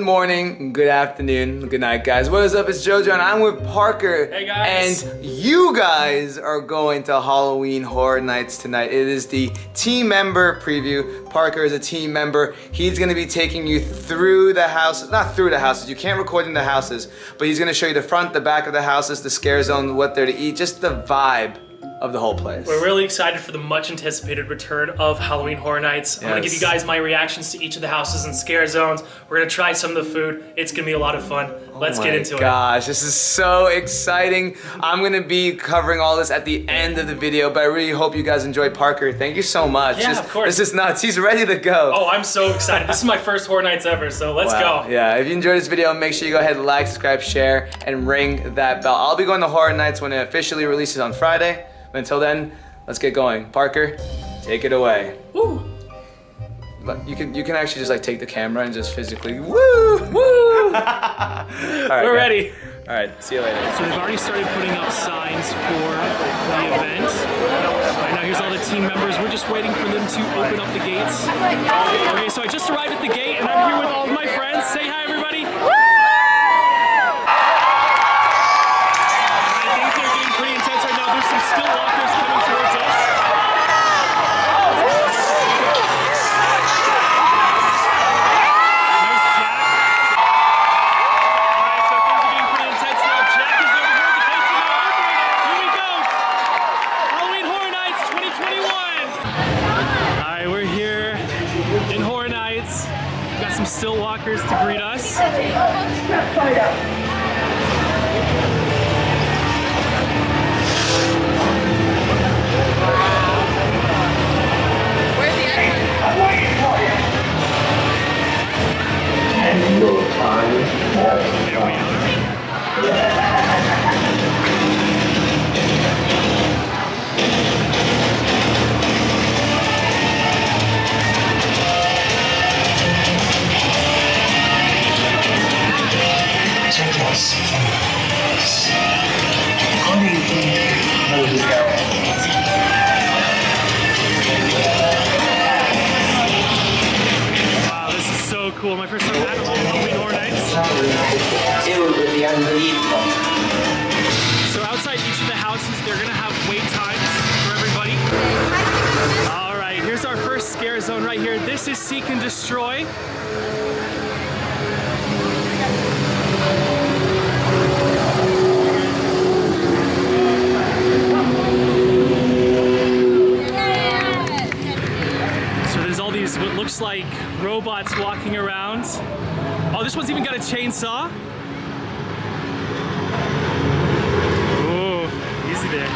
morning, good afternoon, good night, guys. What is up? It's JoJo and I'm with Parker. Hey, guys. And you guys are going to Halloween Horror Nights tonight. It is the team member preview. Parker is a team member. He's gonna be taking you through the houses, not through the houses, you can't record in the houses, but he's gonna show you the front, the back of the houses, the scare zone, what they're to eat, just the vibe of the whole place. We're really excited for the much anticipated return of Halloween Horror Nights. I'm gonna give you guys my reactions to each of the houses and scare zones. We're gonna try some of the food. It's gonna be a lot of fun. Let's get into it. Oh my gosh, this is so exciting. I'm gonna be covering all this at the end of the video, but I really hope you guys enjoy. Parker, thank you so much. Yeah, of course. This is nuts. He's ready to go. Oh, I'm so excited. This is my first Horror Nights ever, so let's go. Yeah, if you enjoyed this video, make sure you go ahead and like, subscribe, share, and ring that bell. I'll be going to Horror Nights when it officially releases on Friday. But until then, let's get going. Parker, take it away. Woo! But you can actually just like take the camera and just physically woo! Woo! All right, We're ready. All right, see you later. So they've already started putting up signs for the event. Right now, here's all the team members. We're just waiting for them to open up the gates. Okay, so I just arrived at the gate and I'm here with all of my friends. Say hi, everybody. Some still walkers coming towards us. There's Jack. Alright, so things are getting pretty intense now. Jack is over here. The gates are now operating. Here we go. Halloween Horror Nights 2021. Alright, we're here in Horror Nights. We've got some still walkers to greet us. Wow, this is so cool. My first time at Halloween Horror Nights. So outside each of the houses, they're gonna have wait times for everybody. All right, here's our first scare zone right here. This is Seek and Destroy. What looks like robots walking around. Oh, this one's even got a chainsaw. Oh, easy there.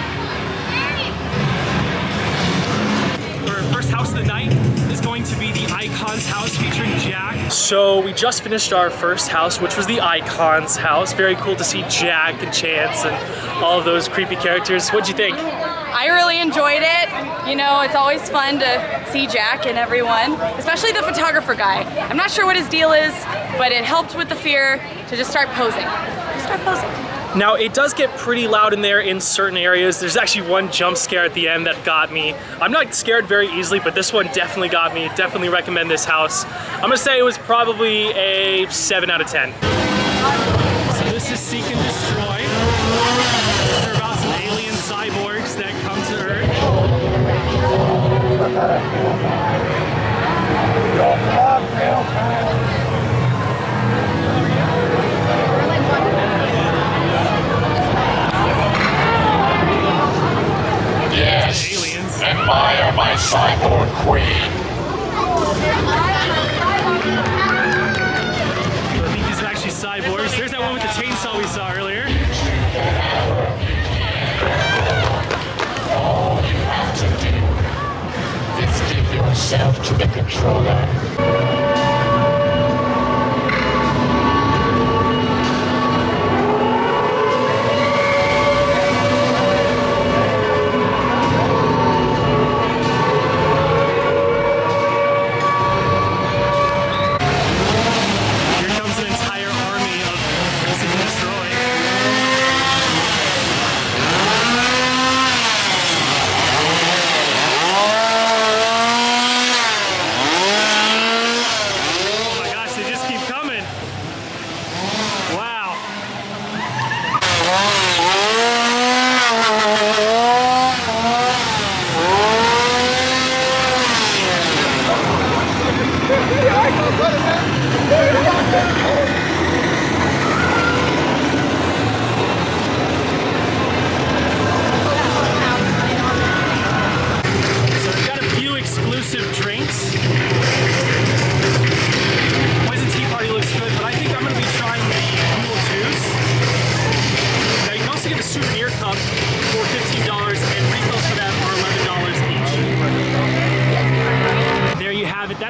Our first house of the night is going to be the Icons house featuring Jack. So we just finished our first house, which was the Icons house. Very cool to see Jack and Chance and all of those creepy characters. What'd you think? I really enjoyed it. You know, it's always fun to see Jack and everyone, especially the photographer guy. I'm not sure what his deal is, but it helped with the fear to just start posing. Now, it does get pretty loud in there in certain areas. There's actually one jump scare at the end that got me. I'm not scared very easily, but this one definitely got me. Definitely recommend this house. I'm gonna say it was probably a 7 out of 10. So this is Seek and Destroy. They're about some alien cyborgs that come to Earth. Yes, aliens. admire my cyborg queen. I think these are actually cyborgs. There's that one with the chainsaw we saw earlier. All you have to do is give yourself to the controller.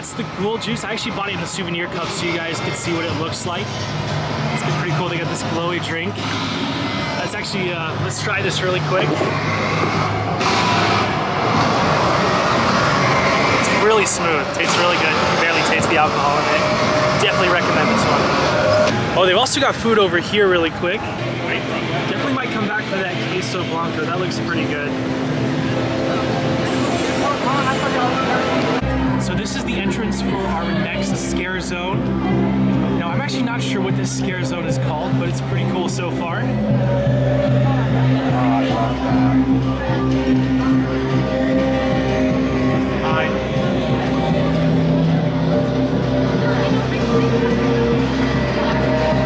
that's the ghoul juice. I actually bought it in a souvenir cup so you guys could see what it looks like. It's pretty cool. They got this glowy drink. That's actually, let's try this really quick. It's really smooth. Tastes really good. You can barely taste the alcohol in it. Definitely recommend this one. Oh, they've also got food over here really quick. Definitely might come back for that queso blanco. That looks pretty good. So this is the entrance for our next scare zone. Now I'm actually not sure what this scare zone is called, but it's pretty cool so far. Hi.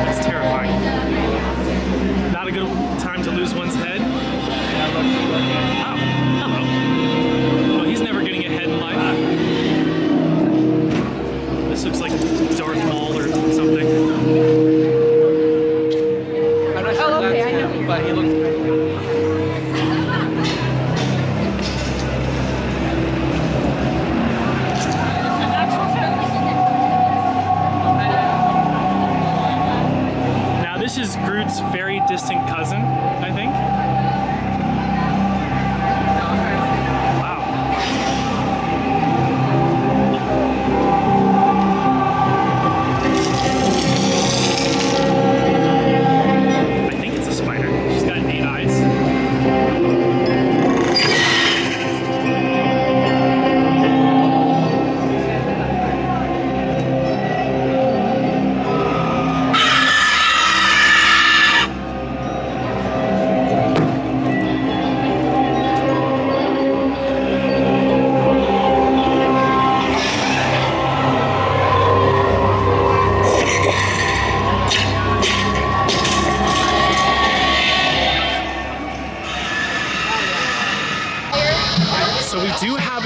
That's terrifying. Not a good time to lose one's head. Oh, hello. Well, he's never getting ahead in life. This looks like Darth Maul or something. I'm not sure that's him, but he looks kind of like... Now this is Groot's very distant cousin, I think.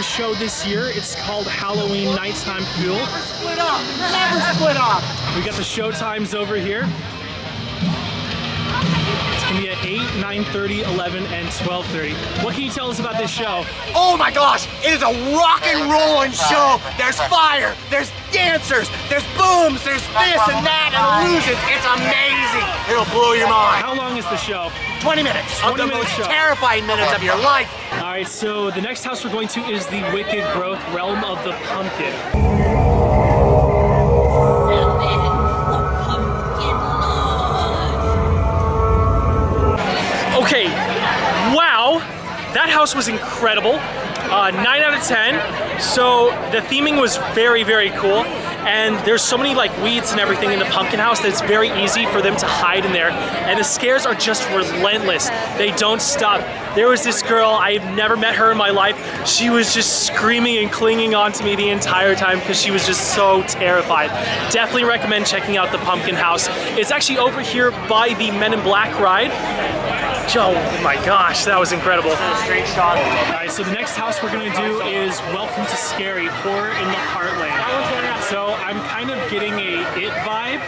Show this year. It's called Halloween Nighttime Fuel. Never split up. Never split up. We got the show times over here. It's gonna be at 8, 9:30, 11, and 12:30. What can you tell us about this show? Oh my gosh, it is a rock and rolling show. There's fire, there's dancers, there's booms, there's this and that and illusions. It's amazing. It'll blow your mind. How long is the show? 20 minutes. 20 of the minute most show. terrifying minutes of your life. All right, so the next house we're going to is the Wicked Growth Realm of the Pumpkin. Okay, wow, that house was incredible. 9 out of 10. So the theming was very, very cool. And there's so many like weeds and everything in the pumpkin house that it's very easy for them to hide in there. And the scares are just relentless. They don't stop. There was this girl, I've never met her in my life. She was just screaming and clinging onto me the entire time because she was just so terrified. Definitely recommend checking out the pumpkin house. It's actually over here by the Men in Black ride. Oh my gosh, that was incredible. Straight shot. All right, so the next house we're gonna do is Welcome to Scary, Horror in the Heartland. So I'm kind of getting a It vibe.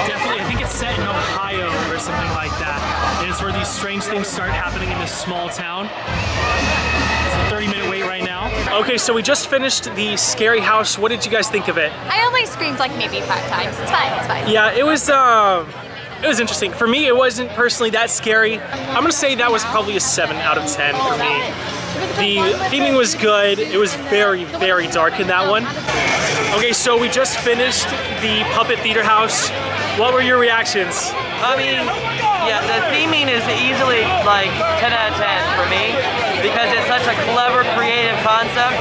Definitely, I think it's set in Ohio or something like that. And it's where these strange things start happening in this small town. It's a 30-minute wait right now. Okay, so we just finished the Scary house. What did you guys think of it? I only screamed like maybe 5 times. It's fine, it's fine. Yeah, it was interesting. For me, it wasn't personally that scary. I'm gonna say that was probably a 7 out of 10 for me. The theming was good. It was very, very dark in that one. Okay, so we just finished the Puppet Theater House. What were your reactions? I mean, yeah, the theming is easily like 10 out of 10 for me because it's such a clever, creative concept.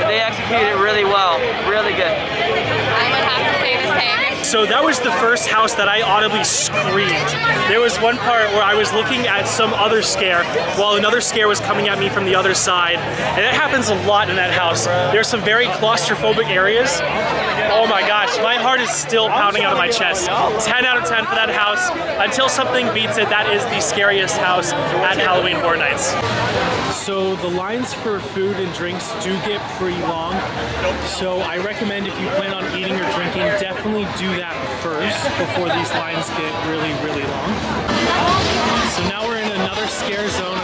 They execute it really well, really good. I would have to say the same. So that was the first house that I audibly screamed. There was one part where I was looking at some other scare while another scare was coming at me from the other side. And that happens a lot in that house. There's some very claustrophobic areas. Oh my gosh, my heart is still pounding out of my chest. 10 out of 10 for that house. Until something beats it, that is the scariest house at Halloween Horror Nights. So the lines for food and drinks do get pretty long. So I recommend if you plan on eating or drinking, definitely do that first before these lines get really, really long. So now we're in another scare zone.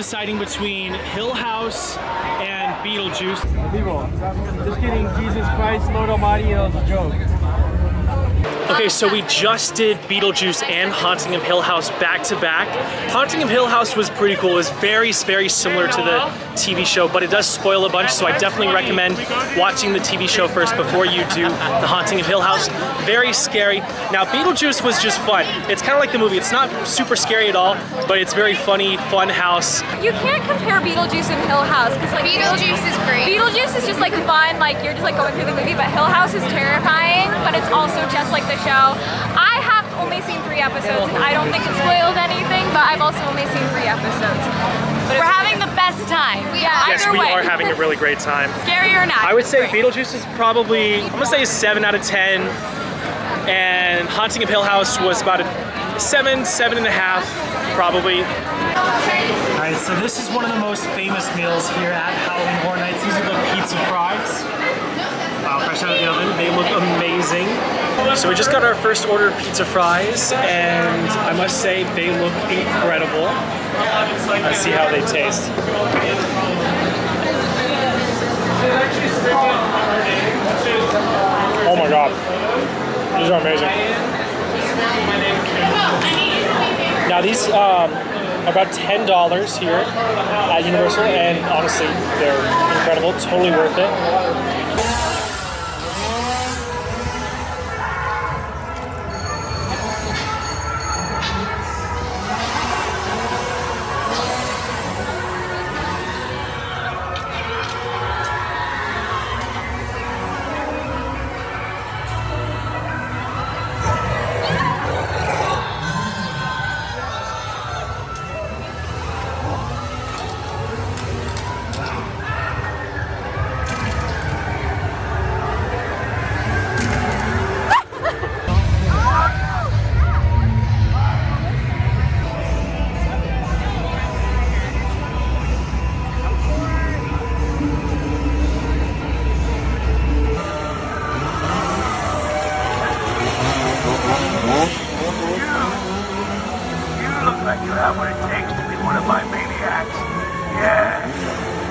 deciding between Hill House and Beetlejuice. People, just kidding, Jesus Christ, Lord Almighty, that was a joke. Okay, so we just did Beetlejuice and Haunting of Hill House back to back. Haunting of Hill House was pretty cool. It was very, very similar to the TV show, but it does spoil a bunch, so I definitely recommend watching the TV show first before you do the Haunting of Hill House. Very scary. Now, Beetlejuice was just fun. It's kind of like the movie. It's not super scary at all, but it's very funny, fun house. You can't compare Beetlejuice and Hill House, because like Beetlejuice is great. Beetlejuice is just like fun, like you're just like going through the movie, but Hill House is terrifying, but it's also just like the show. I have only seen 3 episodes, and I don't think it spoiled anything, but I've also only seen 3 episodes. But we're having the best time. Yeah, yes, we are having a really great time. Scary or not? I would say Beetlejuice is probably, I'm gonna say 7 out of 10. And Haunting of Hill House was about a 7, 7.5, probably. Alright, so this is one of the most famous meals here at Halloween Horror Nights. These are the pizza fries. Fresh out of the oven. They look amazing. So we just got our first order of pizza fries, and I must say they look incredible. Let's see how they taste. Oh my god. These are amazing. Now these are about $10 here at Universal, and honestly, they're incredible, totally worth it.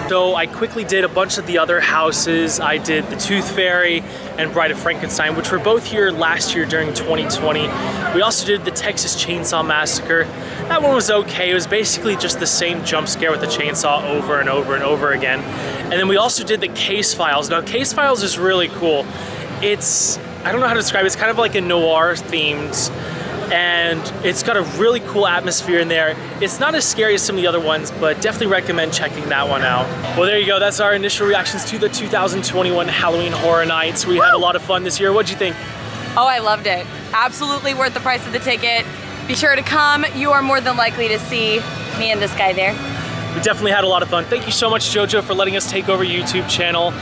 So I quickly did a bunch of the other houses. I did the Tooth Fairy and Bride of Frankenstein, which were both here last year during 2020. We also did the Texas Chainsaw Massacre. That one was okay. It was basically just the same jump scare with the chainsaw over and over and over again. And then we also did the Case Files. Now, Case Files is really cool. It's, I don't know how to describe it. It's kind of like a noir themed, and it's got a really cool atmosphere in there. It's not as scary as some of the other ones, but definitely recommend checking that one out. Well, there you go. That's our initial reactions to the 2021 Halloween Horror Nights. We had a lot of fun this year. What'd you think? Oh, I loved it. Absolutely worth the price of the ticket. Be sure to come. You are more than likely to see me and this guy there. We definitely had a lot of fun. Thank you so much, JoJo, for letting us take over your YouTube channel.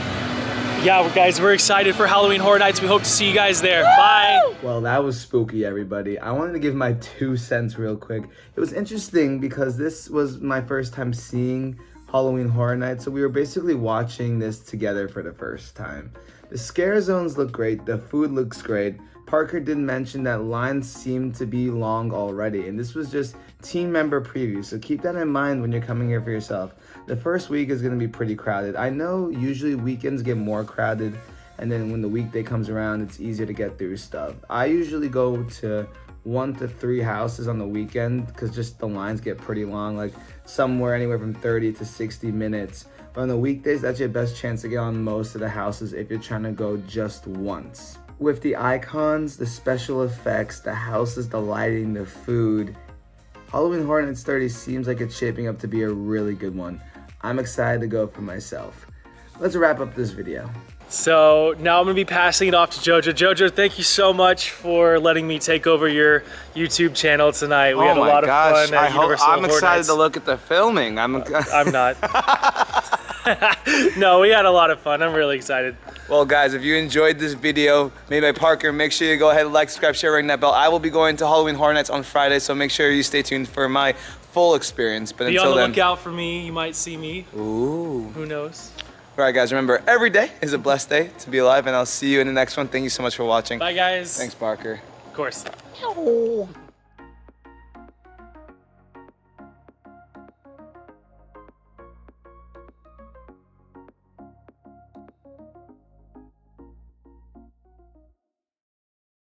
Yeah, guys, we're excited for Halloween Horror Nights. We hope to see you guys there. Woo! Bye. Well, that was spooky, everybody. I wanted to give my 2 cents real quick. It was interesting because this was my first time seeing Halloween Horror Nights, so we were basically watching this together for the first time. The scare zones look great. The food looks great. Parker did mention that lines seem to be long already, and this was just team member preview, so keep that in mind when you're coming here for yourself. The first week is going to be pretty crowded. I know usually weekends get more crowded, and then when the weekday comes around, it's easier to get through stuff. I usually go to 1 to 3 houses on the weekend because just the lines get pretty long, like somewhere anywhere from 30 to 60 minutes. But on the weekdays, that's your best chance to get on most of the houses if you're trying to go just once. With the icons, the special effects, the houses, the lighting, the food, Halloween Horror Nights 30 seems like it's shaping up to be a really good one. I'm excited to go for myself. Let's wrap up this video. So now I'm gonna be passing it off to JoJo. JoJo, thank you so much for letting me take over your YouTube channel tonight. We had a lot of fun at Universal I'm Horror excited Nights. to look at the filming. I'm not. No, we had a lot of fun. I'm really excited. Well, guys, if you enjoyed this video made by Parker, make sure you go ahead and like, subscribe, share, ring that bell. I will be going to Halloween Horror Nights on Friday, so make sure you stay tuned for my full experience. But be until on the then, lookout for me. You might see me. Ooh. Who knows? All right, guys, remember, every day is a blessed day to be alive, and I'll see you in the next one. Thank you so much for watching. Bye, guys. Thanks, Parker. Of course. No.